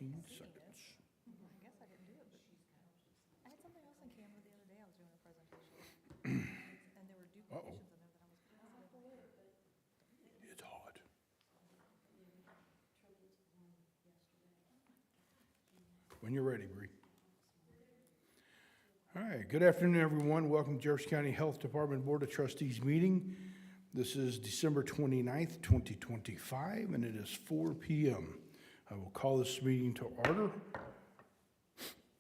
15 seconds. I guess I didn't do it, but I had something else in camera the other day. I was doing a presentation. And there were duplications in there that I was It's hot. When you're ready, Bree. All right, good afternoon, everyone. Welcome to Jefferson County Health Department Board of Trustees meeting. This is December 29th, 2025, and it is 4 p.m. I will call this meeting to order.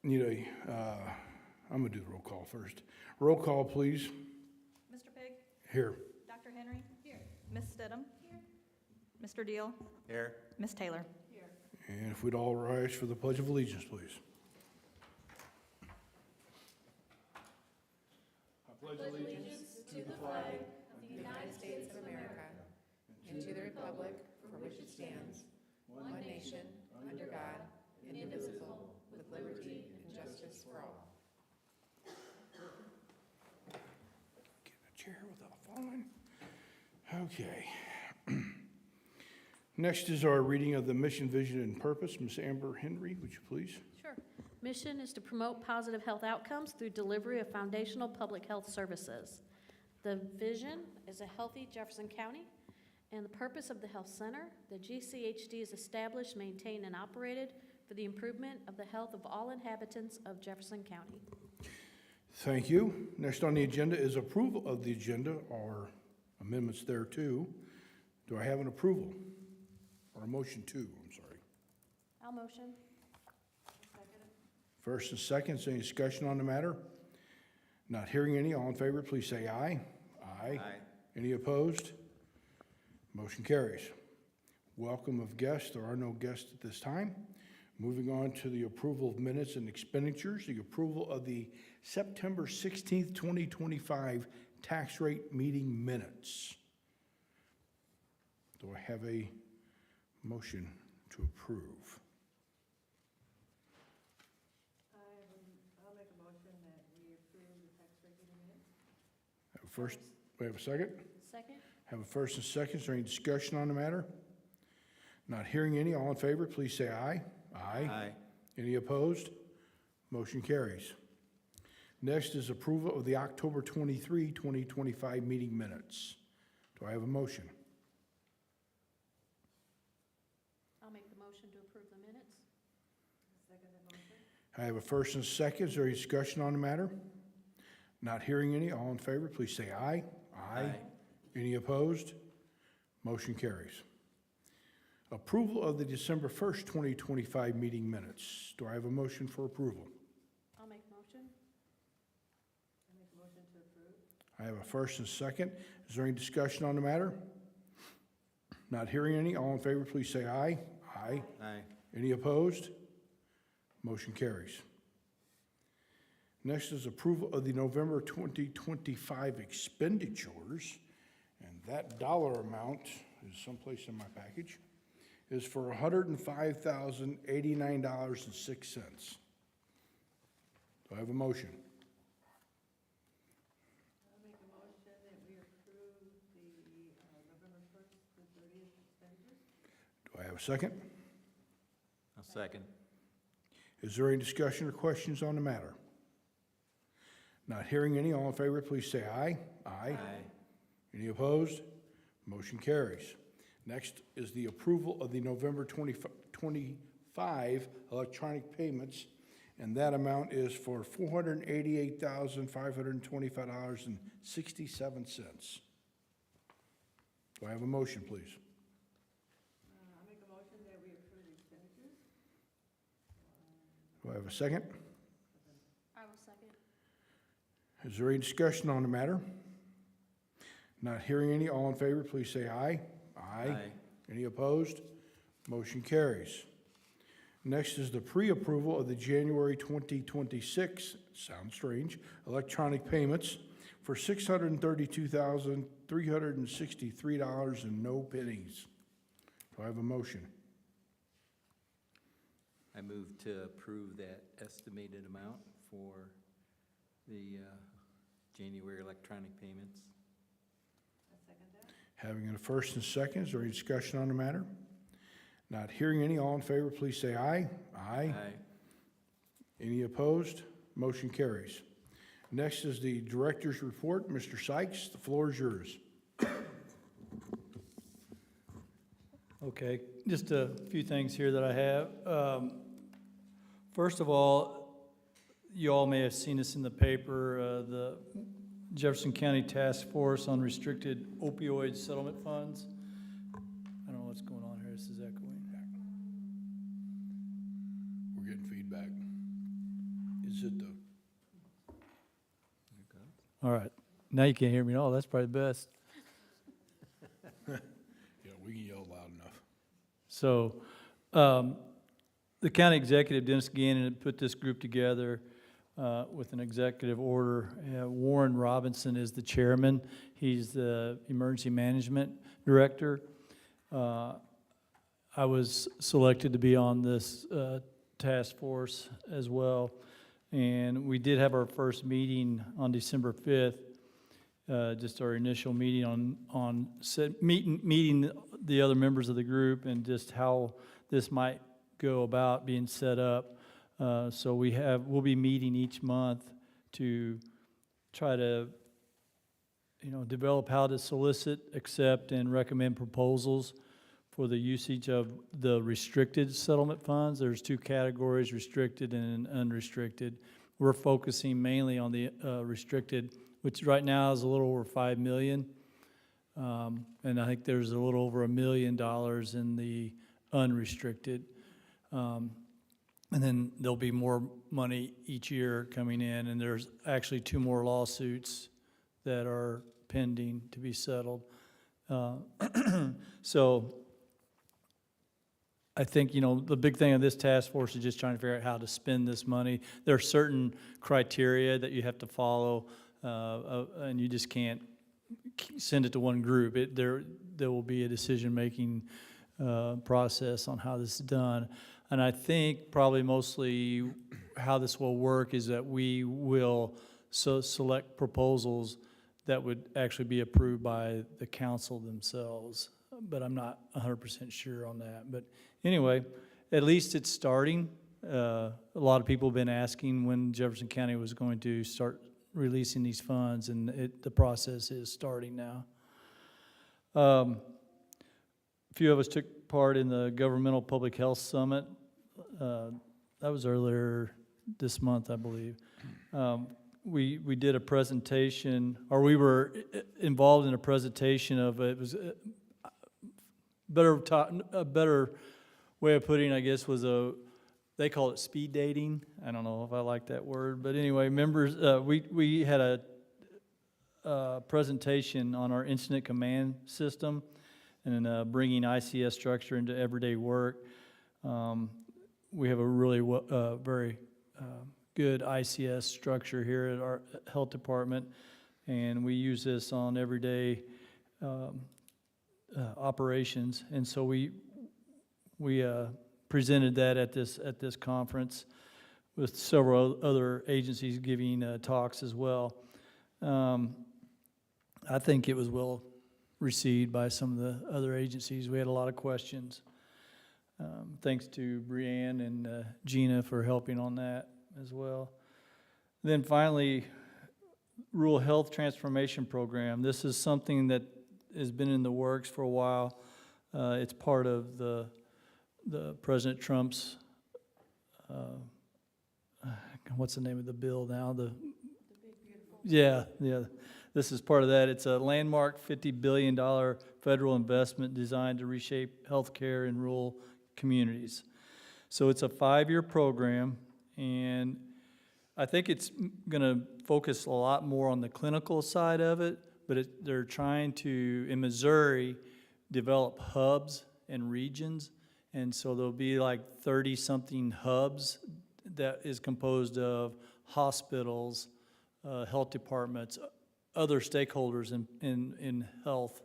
I'm going to do the roll call first. Roll call, please. Mr. Pig? Here. Dr. Henry? Here. Ms. Stidham? Here. Mr. Deal? Here. Ms. Taylor? Here. And if we'd all rise for the Pledge of Allegiance, please. I pledge allegiance to the flag of the United States of America and to the republic for which it stands, one nation, under God, indivisible, with liberty and justice for all. Get in a chair without falling. Okay. Next is our reading of the mission, vision, and purpose. Ms. Amber Henry, would you please? Sure. Mission is to promote positive health outcomes through delivery of foundational public health services. The vision is a healthy Jefferson County, and the purpose of the health center, the JCHD is established, maintained, and operated for the improvement of the health of all inhabitants of Jefferson County. Thank you. Next on the agenda is approval of the agenda or amendments thereto. Do I have an approval? Or a motion to, I'm sorry. I'll motion. First and second, is there any discussion on the matter? Not hearing any, all in favor, please say aye. Aye. Any opposed? Motion carries. Welcome of guests. There are no guests at this time. Moving on to the approval of minutes and expenditures, the approval of the September 16th, 2025 tax rate meeting minutes. Do I have a motion to approve? I'll make a motion that we approve the tax rate minutes. Have a first, we have a second? Second? Have a first and second. Is there any discussion on the matter? Not hearing any, all in favor, please say aye. Aye. Any opposed? Motion carries. Next is approval of the October 23, 2025 meeting minutes. Do I have a motion? I'll make the motion to approve the minutes. Second the motion. I have a first and second. Is there any discussion on the matter? Not hearing any, all in favor, please say aye. Any opposed? Motion carries. Approval of the December 1st, 2025 meeting minutes. Do I have a motion for approval? I'll make a motion. I make a motion to approve. I have a first and second. Is there any discussion on the matter? Not hearing any, all in favor, please say aye. Aye. Any opposed? Motion carries. Next is approval of the November 2025 expenditures, and that dollar amount is someplace in my package, is for $105,089.06. Do I have a motion? I'll make a motion that we approve the November 1st to 30th expenditures. Do I have a second? I'll second. Is there any discussion or questions on the matter? Not hearing any, all in favor, please say aye. Any opposed? Motion carries. Next is the approval of the November 2025 electronic payments, and that amount is for $488,525.67. Do I have a motion, please? I'll make a motion that we approve the expenditures. Do I have a second? I will second. Is there any discussion on the matter? Not hearing any, all in favor, please say aye. Any opposed? Motion carries. Next is the pre-approval of the January 2026, sounds strange, electronic payments for $632,363 and no pennies. Do I have a motion? I move to approve that estimated amount for the January electronic payments. I second that. Having a first and second, is there any discussion on the matter? Not hearing any, all in favor, please say aye. Aye. Any opposed? Motion carries. Next is the director's report. Mr. Sykes, the floor is yours. Okay, just a few things here that I have. First of all, you all may have seen this in the paper, the Jefferson County Task Force on Restricted Opioid Settlement Funds. I don't know what's going on here, this is echoing. We're getting feedback. Is it the, All right, now you can't hear me at all, that's probably the best. yeah, we can yell loud enough. So, the county executive, Dennis Gannon, had put this group together with an executive order. Warren Robinson is the chairman. He's the emergency management director. I was selected to be on this task force as well. And we did have our first meeting on December 5th, just our initial meeting meeting the other members of the group and just how this might go about being set up. So we'll be meeting each month to try to, develop how to solicit, accept, and recommend proposals for the usage of the restricted settlement funds. There's two categories, restricted and unrestricted. We're focusing mainly on the restricted, which right now is a little over $5 million. And I think there's a little over $1 million in the unrestricted. And then there'll be more money each year coming in, and there's actually 2 more lawsuits that are pending to be settled. So I think, the big thing of this task force is just trying to figure out how to spend this money. There are certain criteria that you have to follow, and you just can't send it to one group. There will be a decision-making process on how this is done. And I think probably mostly how this will work is that we will select proposals that would actually be approved by the council themselves. But I'm not 100% sure on that. But anyway, at least it's starting. A lot of people have been asking when Jefferson County was going to start releasing these funds, and the process is starting now. A few of us took part in the Governmental Public Health Summit. That was earlier this month, I believe. We did a presentation, or we were involved in a presentation of it. Was a better way of putting it, I guess, was they call it speed dating. I don't know if I like that word, but anyway, members, we had a presentation on our incident command system and bringing ICS structure into everyday work. We have a really very good ICS structure here at our health department, and we use this on everyday operations. And so we presented that at this conference with several other agencies giving talks as well. I think it was well received by some of the other agencies. We had a lot of questions. Thanks to Brianne and Gina for helping on that as well. Then finally, Rural Health Transformation Program. This is something that has been in the works for a while. It's part of the President Trump's, what's the name of the bill now? The Big Beautiful. Yeah. This is part of that. It's a landmark $50 billion federal investment designed to reshape healthcare in rural communities. So it's a 5-year program, and I think it's going to focus a lot more on the clinical side of it, but they're trying to, in Missouri, develop hubs and regions, and so there'll be like 30-something hubs that is composed of hospitals, health departments, other stakeholders in health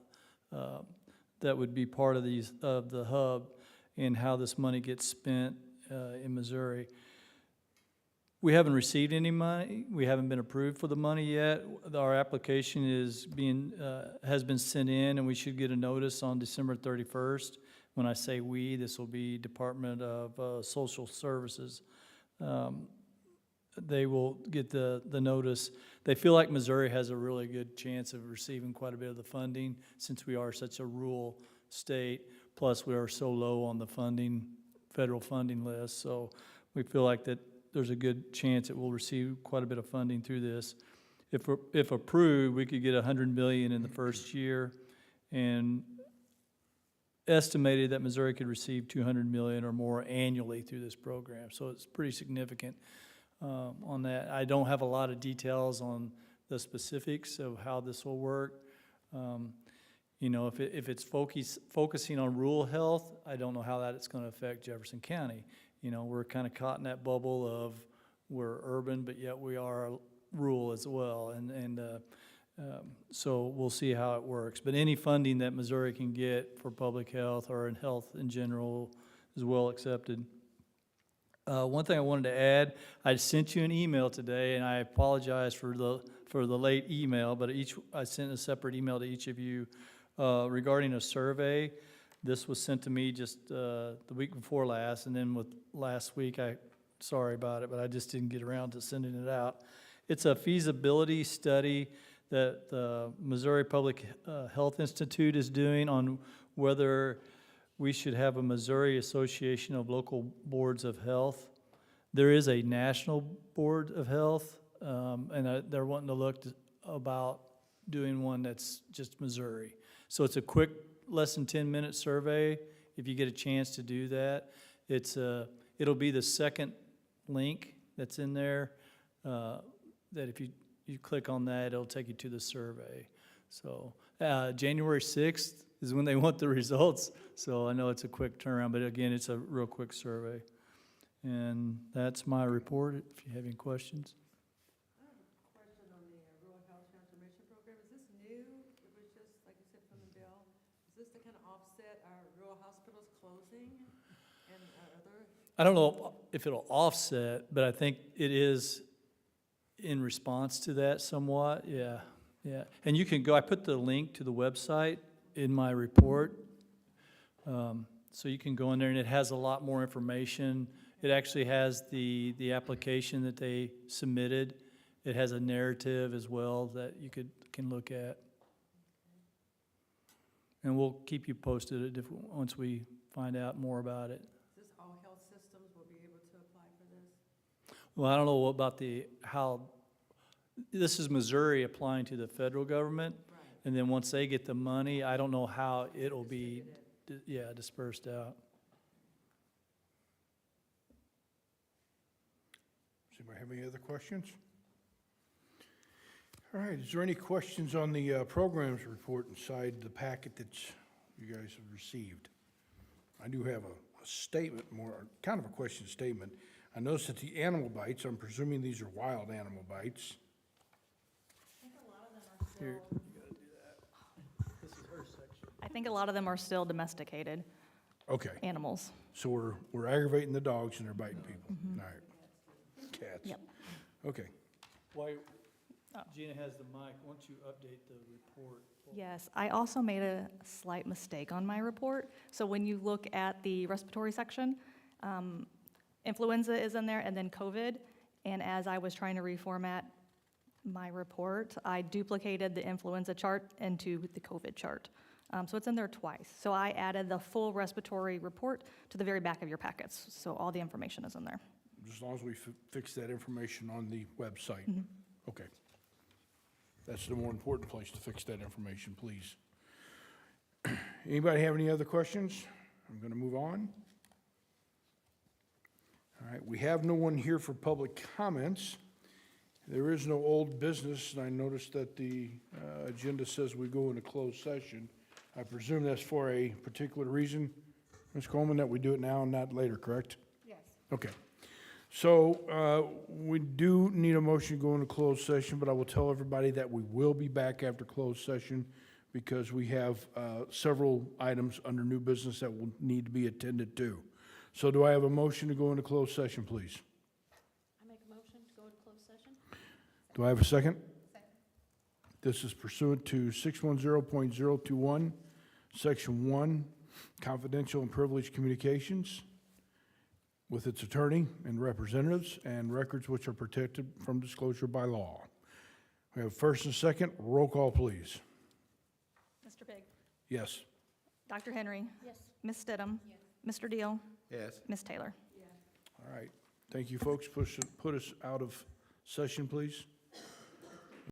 that would be part of the hub, and how this money gets spent in Missouri. We haven't received any money. We haven't been approved for the money yet. Our application has been sent in, and we should get a notice on December 31st When I say we, this will be Department of Social Services. They will get the notice. They feel like Missouri has a really good chance of receiving quite a bit of the funding since we are such a rural state, plus we are so low on the federal funding list. So we feel like that there's a good chance it will receive quite a bit of funding through this. If approved, we could get $100 million in the first year, and estimated that Missouri could receive $200 million or more annually through this program. So it's pretty significant on that. I don't have a lot of details on the specifics of how this will work. You know, if it's focusing on rural health, I don't know how that it's going to affect Jefferson County. You know, we're kind of caught in that bubble of we're urban, but yet we are rural as well. So we'll see how it works. But any funding that Missouri can get for public health or in health in general is well accepted. One thing I wanted to add, I sent you an email today, and I apologize for the late email, but I sent a separate email to each of you regarding a survey. This was sent to me just the week before last, and then with last week, sorry about it, but I just didn't get around to sending it out. It's a feasibility study that the Missouri Public Health Institute is doing on whether we should have a Missouri Association of Local Boards of Health. There is a National Board of Health, and they're wanting to look about doing one that's just Missouri. So it's a quick, less than 10-minute survey. If you get a chance to do that, it'll be the second link that's in there. That if you click on that, it'll take you to the survey. So January 6th is when they want the results. So I know it's a quick turnaround, but again, it's a real quick survey. And that's my report, if you have any questions. I have a question on the Rural Health Transformation Program. Is this new? It was just, like you said, from the bill. Is this to kind of offset our rural hospitals closing and other? I don't know if it'll offset, but I think it is in response to that somewhat, yeah. And you can go, I put the link to the website in my report. So you can go in there, and it has a lot more information. It actually has the application that they submitted. It has a narrative as well that you can look at. And we'll keep you posted once we find out more about it. Is this all health systems will be able to apply for this? Well, I don't know about how, this is Missouri applying to the federal government. Right. And then once they get the money, I don't know how it'll be, dispersed out. Does anybody have any other questions? All right, is there any questions on the programs report inside the packet that you guys have received? I do have a statement, kind of a question statement. I noticed that the animal bites, I'm presuming these are wild animal bites. Here, you gotta do that. This is her section. I think a lot of them are still domesticated Okay, animals. so we're aggravating the dogs and they're biting people. All right. Cats. Yep. Okay. While Gina has the mic, why don't you update the report? Yes, I also made a slight mistake on my report. So when you look at the respiratory section, influenza is in there and then COVID. And as I was trying to reformat my report, I duplicated the influenza chart into the COVID chart. So it's in there twice. So I added the full respiratory report to the very back of your packets. So all the information is in there. As long as we fix that information on the website. Okay. That's the more important place to fix that information, please. Anybody have any other questions? I'm going to move on. All right, we have no one here for public comments. There is no old business, and I noticed that the agenda says we go into closed session. I presume that's for a particular reason, Ms. Coleman, that we do it now and not later, correct? Yes. Okay. So we do need a motion to go into closed session, but I will tell everybody that we will be back after closed session because we have several items under new business that will need to be attended to. So do I have a motion to go into closed session, please? I make a motion to go into closed session? Do I have a second? Second. This is pursuant to 610.021, Section 1 confidential and privileged communications with its attorney and representatives, and records which are protected from disclosure by law. We have first and second. Roll call, please. Mr. Big? Yes. Dr. Henry? Yes. Ms. Stidham? Mr. Deal? Yes. Ms. Taylor? All right. Thank you, folks. Put us out of session, please.